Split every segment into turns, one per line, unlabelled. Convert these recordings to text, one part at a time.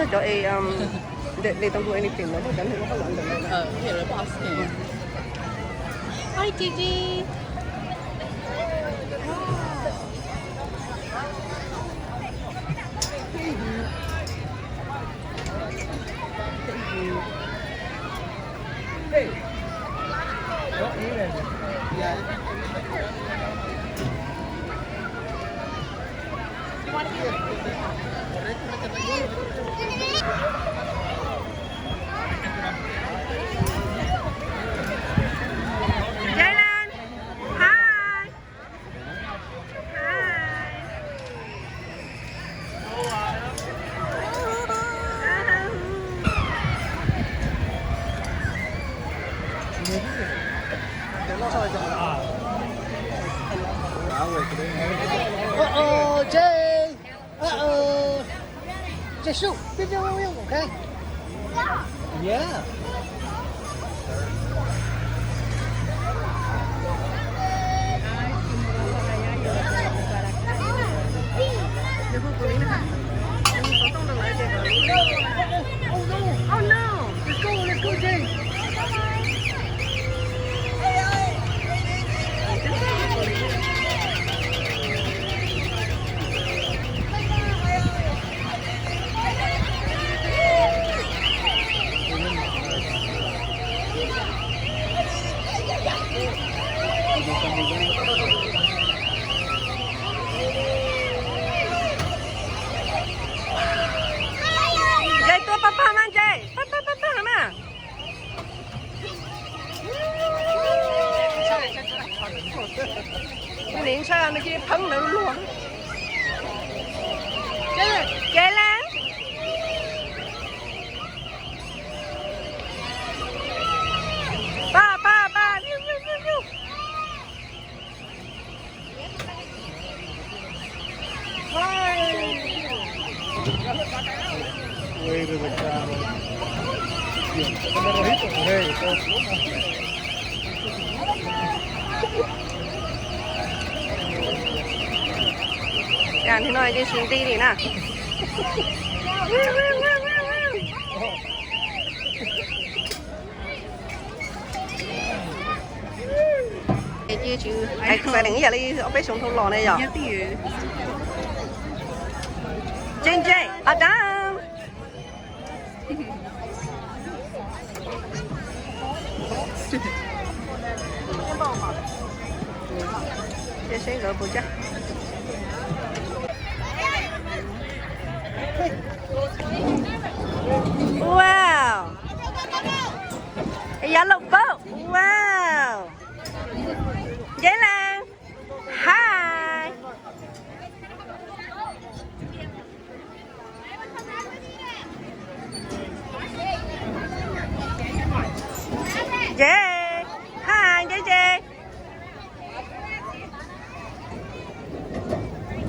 they don't do anything. No,
Here, the boss came. Hi, Gigi.
Hey. Don't eat it. Yeah. You want to eat it?
Uh-oh, Jay. Uh-oh. Just shoot. Okay? Yeah.
Oh no! Let's go, Jay. Jay, tua papa man, Jay. Papa man. Cái điện sao nó kia phấn nữ luôn. Jay lên. Ba.
Way to the crowd. Hey,
Yan thì nói đi xuống đi đi nè. Cái chứ ai phải đứng vậy đi, ở bên sông thôn lò này rồi. Jay, Adam. Cái sẽ gỡ bụi chắc. Wow. A yellow boat. Wow. Dễ Lan. Hi. Jay. Hi, Jay.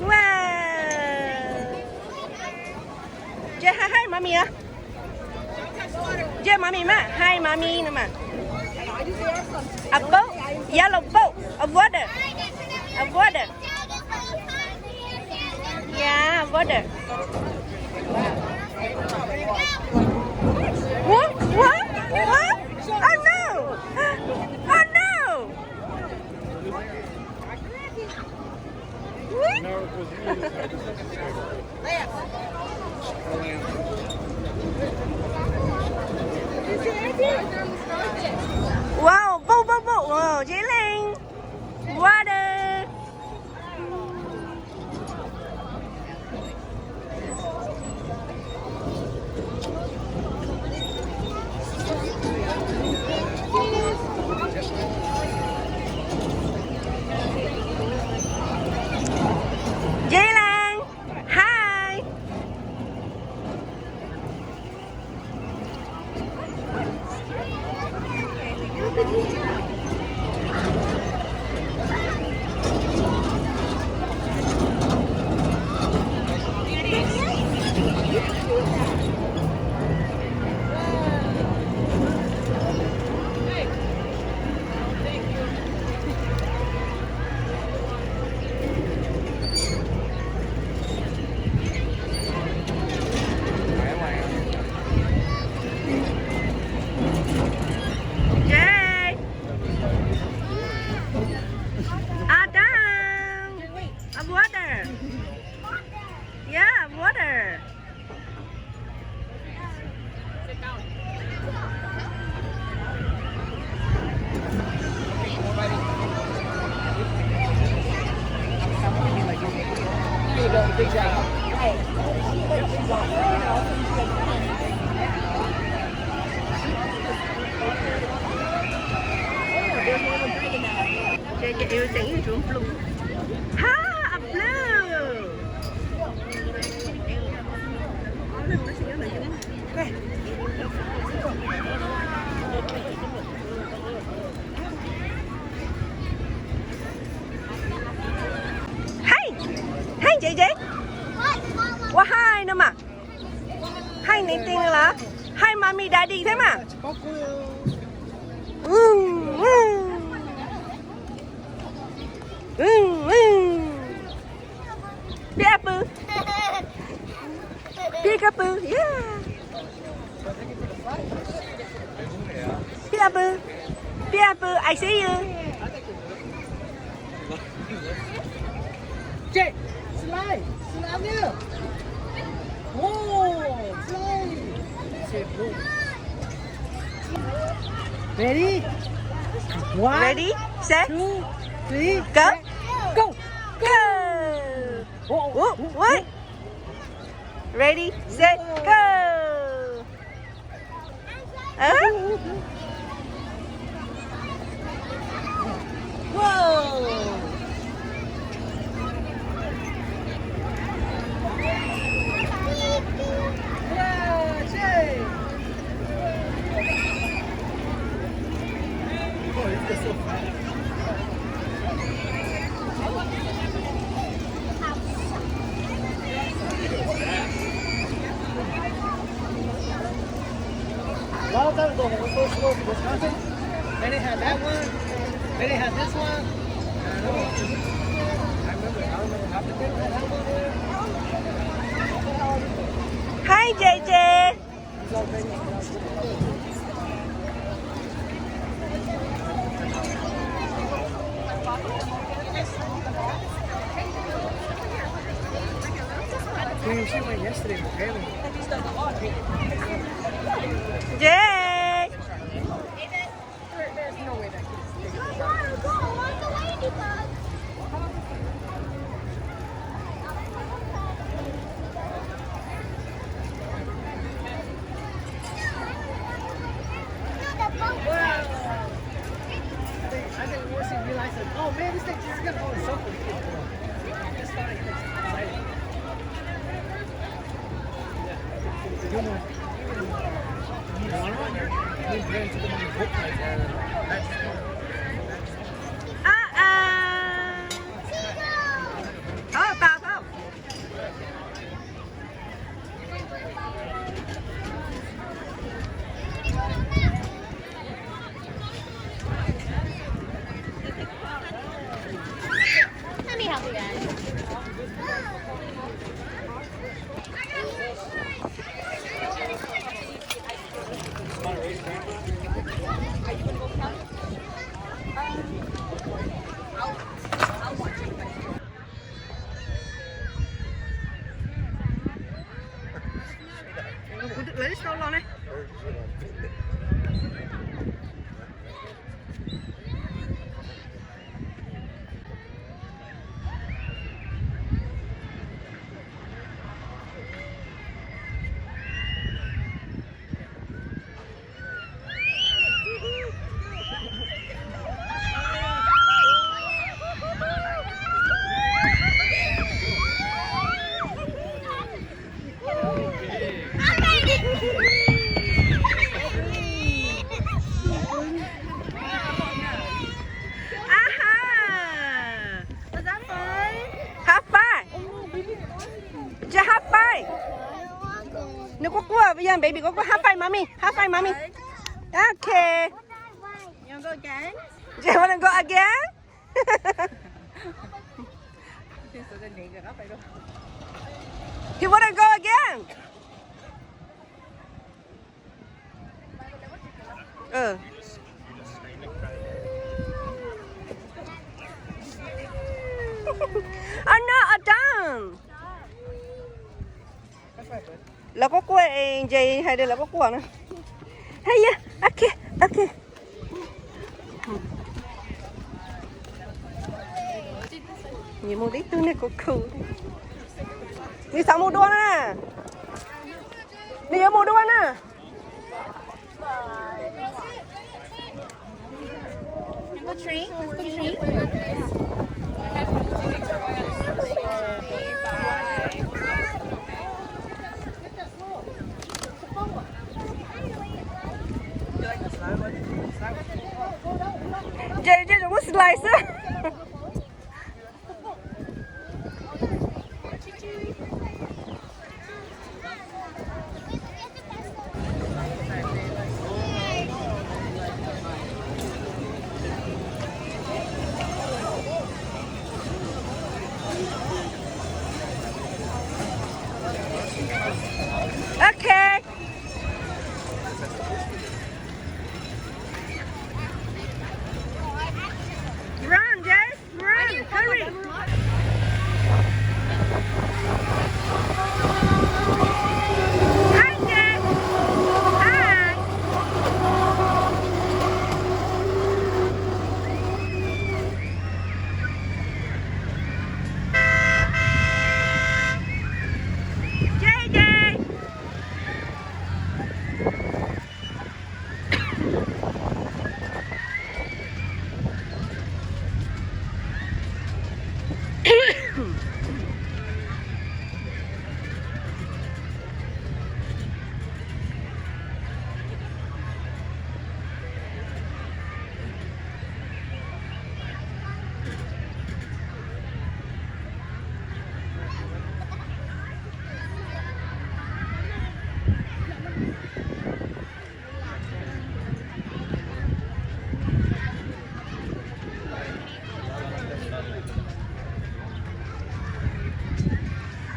Wow. Jay, hi, mommy. Jay, mommy, ma. Hi, mommy, nè mà. A boat, yellow boat, of water. Of water. Yeah, water. What? Oh no! Oh no! Wow, boat. Wow, dễ lên. Water. Dễ lên. Hi. cái yêu tiếng xuống blue. Ha, a blue. Hai, hai chị. Wow, hai nữa mà. Hai này tên là hai mommy daddy thế mà. Peekaboo. Peekaboo, yeah. Peekaboo. Peekaboo, I see you.
Jay, slide nha. Oh, slide. Ready? One,
Ready, set,
2, 3,
go.
go.
Go.
Oh,
What? Ready, set, go.
Whoa. Yeah, Jay. Oh, it's so fun. A lot of times ago, when we first go to Wisconsin, they didn't have that one. They didn't have this one. I remember half the thing that one there.
Hi, JJ.
She went yesterday with Haley.
Jay.
There's no way that kid's I think once he realized that, oh man, this thing is gonna go in circles. Just started excited.
Vào không?
Let me help you guys.
Lấy sâu lo này. Nếu có cua bây giờ baby có half five mommy. Okay.
You wanna go again?
Do you wanna go again? You wanna go again? I'm not done. Là có cua gì hay đây là có cua nữa? Hay ya, okay. Nhìn một ít này có cool. Đi sao mua đua nè? Đi ở mua đua nè.
The tree? The tree?
slicer. Okay. Run, Jay. Run. Hurry. Hi, Jay. Hi. Jay, Jay.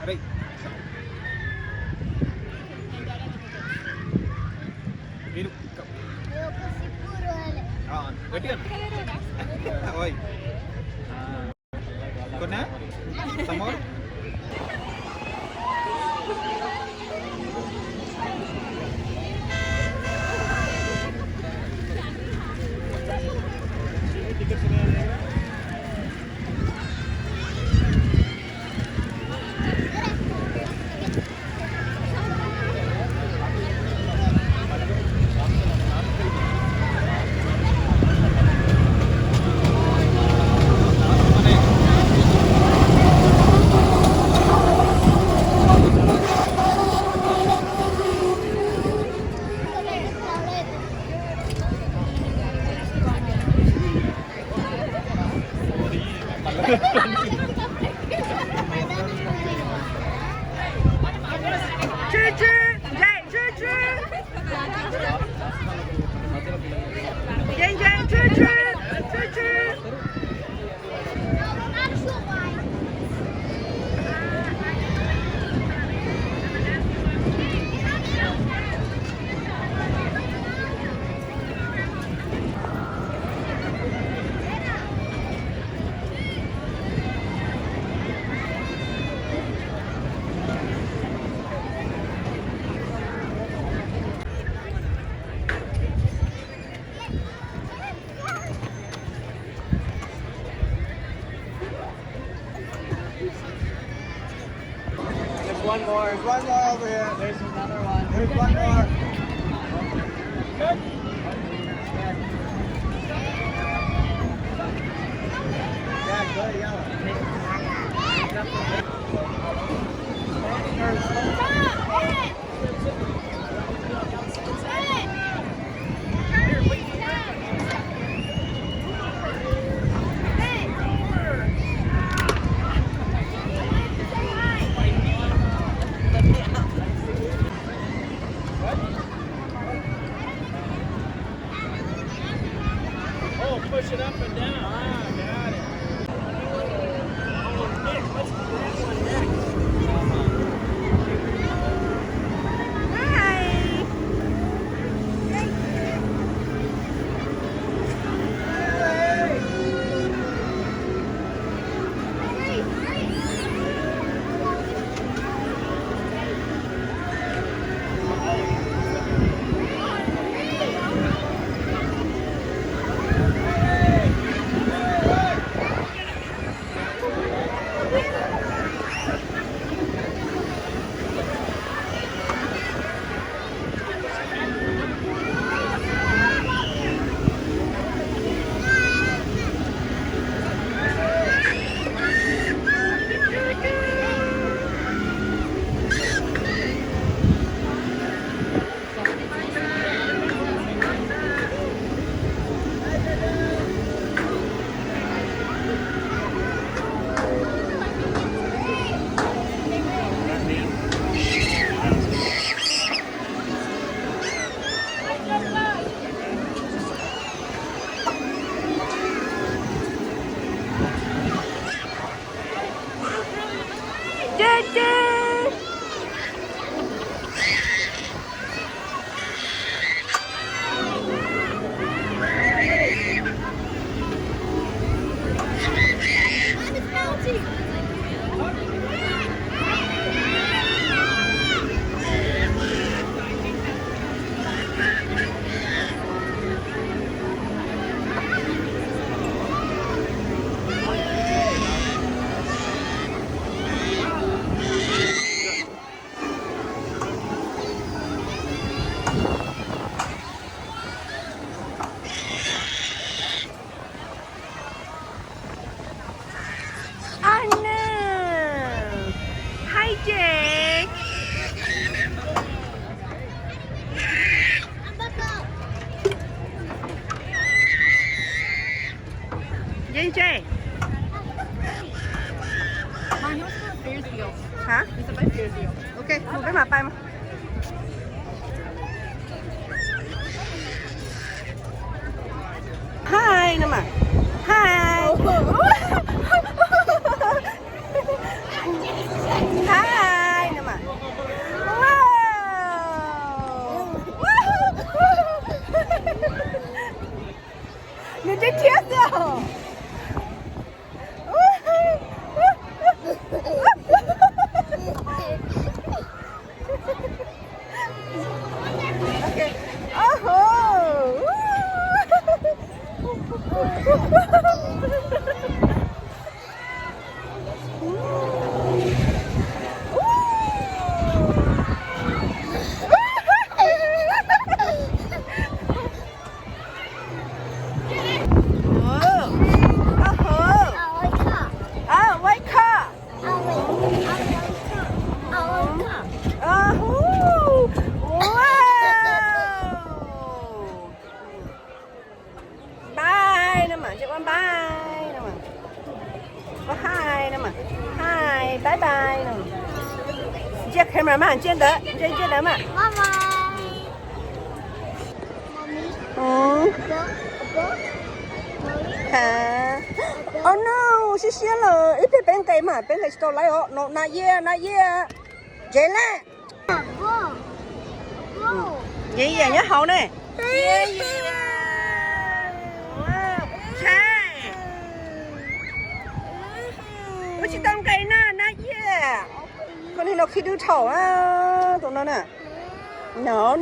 Right. Ini getian. Oi. Kena? Samor? Choo choo. Jay, choo choo. Jay, Jay, choo choo. Choo choo. There's one more. There's one more over here. There's another one. There's one more. Good. Yeah, go to yellow. Oh, push it up and down. Ah, got it. Oh, Nick, let's do that one next.
JJ.
Mine was for a Ferris wheel.
Hả?
It's a big Ferris wheel.
Ok, mua cái mà bay mà. Hi nè mà. Hi. Hi nè mà. Wow. Người chết chết rồi. Okay. Oh. Bye bye nè. Chị cameraman trên đó, trên đó mà.
Bye bye.
Ừ. Hả? Oh no, xí xí là ít bên cái mà, bên cái store lại họ, nó not yet. Dễ lẹ.
Go. Go.
Vậy vậy nhá hậu nè. Yeah. Wow. Chai. Ủa chị tông cây nè, not yet. Con này nó khi đưa thầu á, tụi nó nè. No.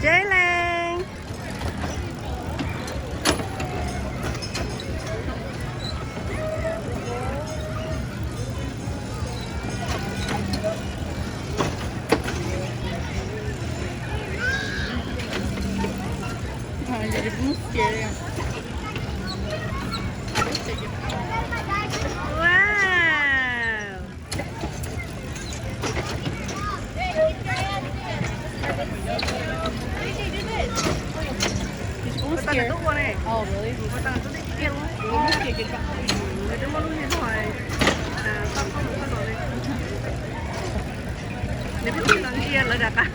Jalen.
Jadi bukit ya.
Wow. Tao là tốt qua này.
Oh really?
Tao là tốt đấy kia luôn.
Bukit gitu.
Người ta muốn như thế này. Tao không rồi đây. Nếu biết lần kia là đặt à.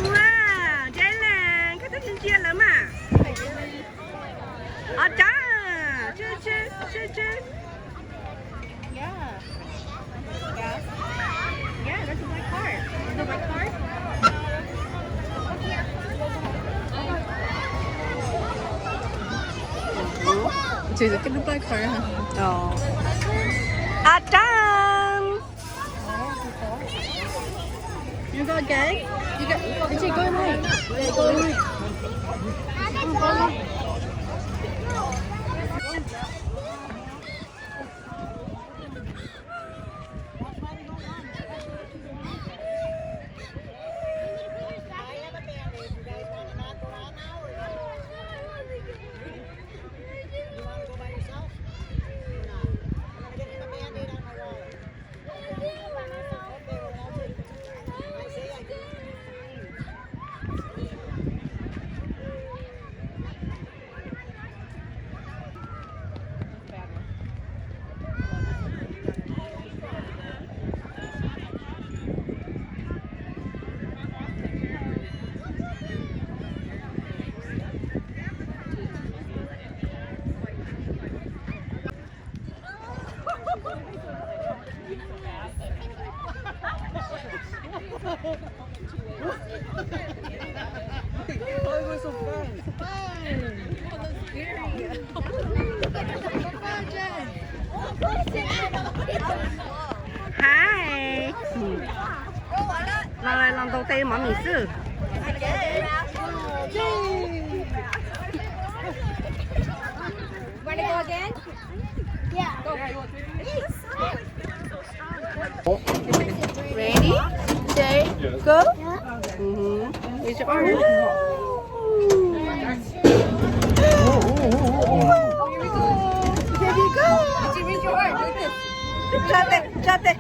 Wow, Jalen, cái thứ kia lắm à? À cha, chứ.
Yeah. Yeah, that's a white car. Is it a white car? Chỉ là cái lúc black car hả?
À Trang.
You go again? You go. Did you go right? Yeah, go right.
Why was so fast?
Hi. lần đầu tiên mở mì sư.
Want to go again? Yeah. Go. Ready? Stay. Go.
It's your arm.
Here we go. Did you reach your arm? Like this.
Shut it.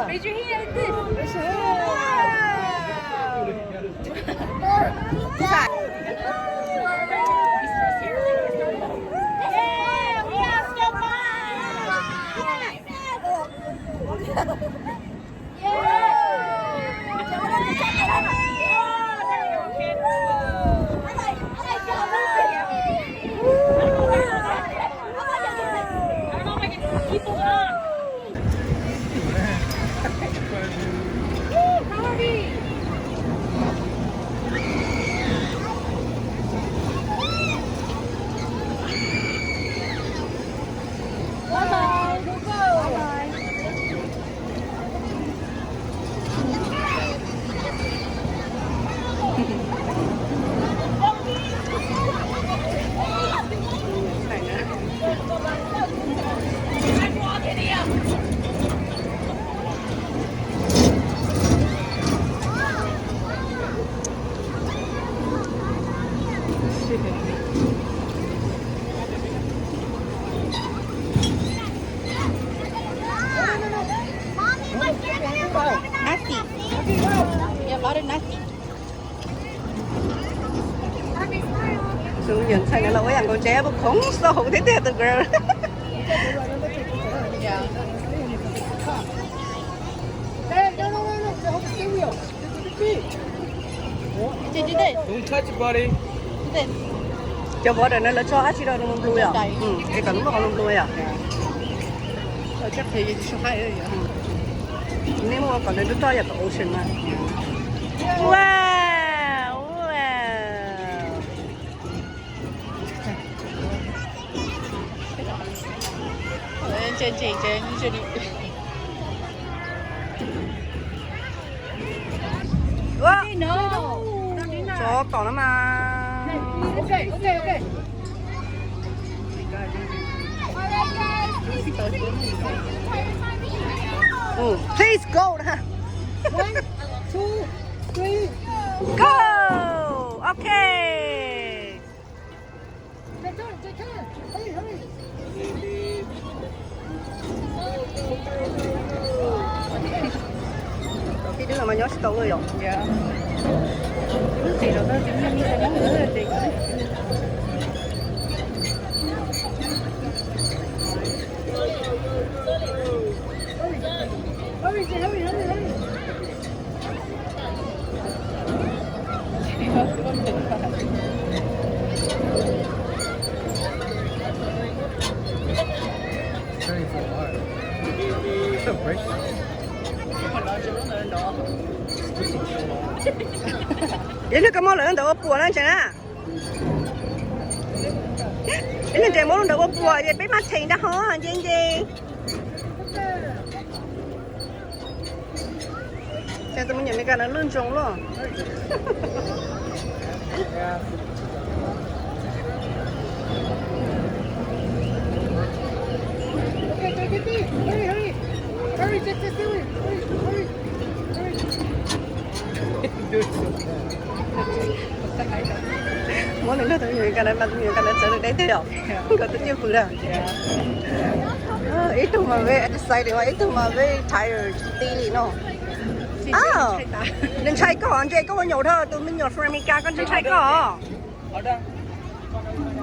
Raise your hand like this. Nasty. Yeah, a lot of nasty.
Sự nhận thành là quay ăn con trẻ bốc khủng sâu thế thế từ girl.
Yeah. Did you do this?
Don't touch it, buddy.
Do this.
Cho bỏ rồi nó là cho hết chỉ đâu nó lui à. Cái cần nó còn lui à.
chắc thì số 2 rồi.
Nếu mà còn nó to là có ocean mà. Wow, wow.
trên đi.
Wow.
No.
Cho còn nó mà.
Okay.
Please go.
1, 2, 3.
Go. Okay.
Take turn. Hurry.
Khi đứa nào mà nhớ sẽ tao rồi.
Dạ. Nước thì rồi đó, chúng mình sẽ nhắn nữa là tiền. Hurry.
Ini kamu lah untuk apa lah cina? Ini dia mau untuk apa? Dia被骂请的好，姐姐。现在怎么也没干到论中了？
Hurry, just do it. Hurry. Do it so fast.
Mỗi lần tôi nhìn cái này mà tôi nhìn cái này sợ được đấy thế đâu? Còn tôi chưa vừa. Ít mà về sai thì vậy mà với tire tí gì nó nên chạy có anh chạy có nhiều thôi tụi mình nhiều America con chạy có
ở đâu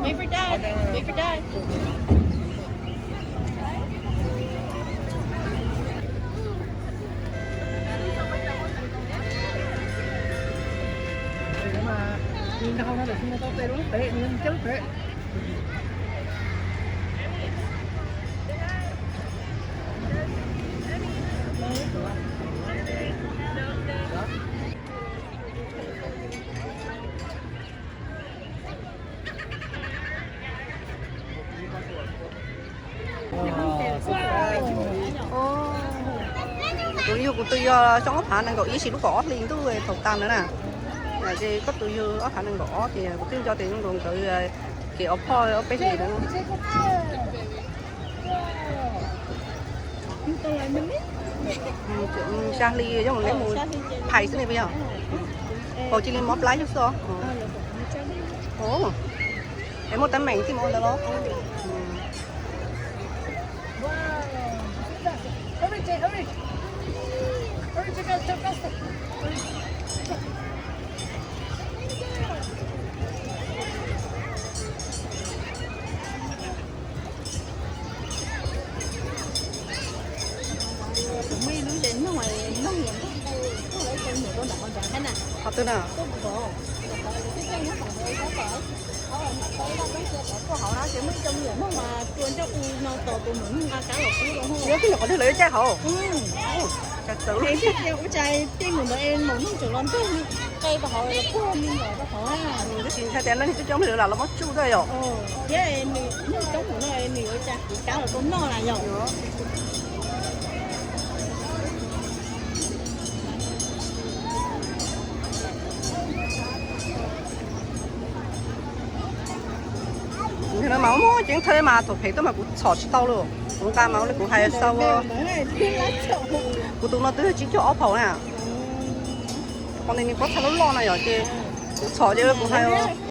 Wait for dad. Wait for dad.
nếu mà nhìn đâu nó được xin nó tốt đây đúng đấy nhìn chết đấy
tụi yêu của tôi trong ốc thả năng gọi ý chỉ lúc có liền tôi thầu tan nữa nè là gì có tụi yêu ốc thả năng gõ thì một tiếng cho tiền còn tụi kiểu ốc phôi ốc cái gì nữa Charlie giống lấy mùi thầy thế này bây giờ còn chỉ lên móp lái chút xíu ồ em muốn tấm mảnh thì mua được đó
Mấy đứa đến nó ngoài nó nghiện đó. Nó lấy con nhiều con đỏ con trắng nè.
học từ nào nhớ cái nhỏ đi lấy trái hổ chặt tử
Thì biết nhau cái chai tiên người em một nó chịu làm tốt cây và họ là cô mình rồi đó họ
cái gì thay tiền lên thì chúng mình là mất chú đây rồi
với em thì nó chống của nó em thì ở cha cá là cũng no là rồi
thì nó máu mua chuyện thuê mà thuộc thì tôi mà cũng xỏ chỉ tao luôn cũng ca máu cũng hay sao của tụi nó tới chỉ cho ốp hậu nè con này có sao nó lo này rồi chứ xỏ chứ cũng hay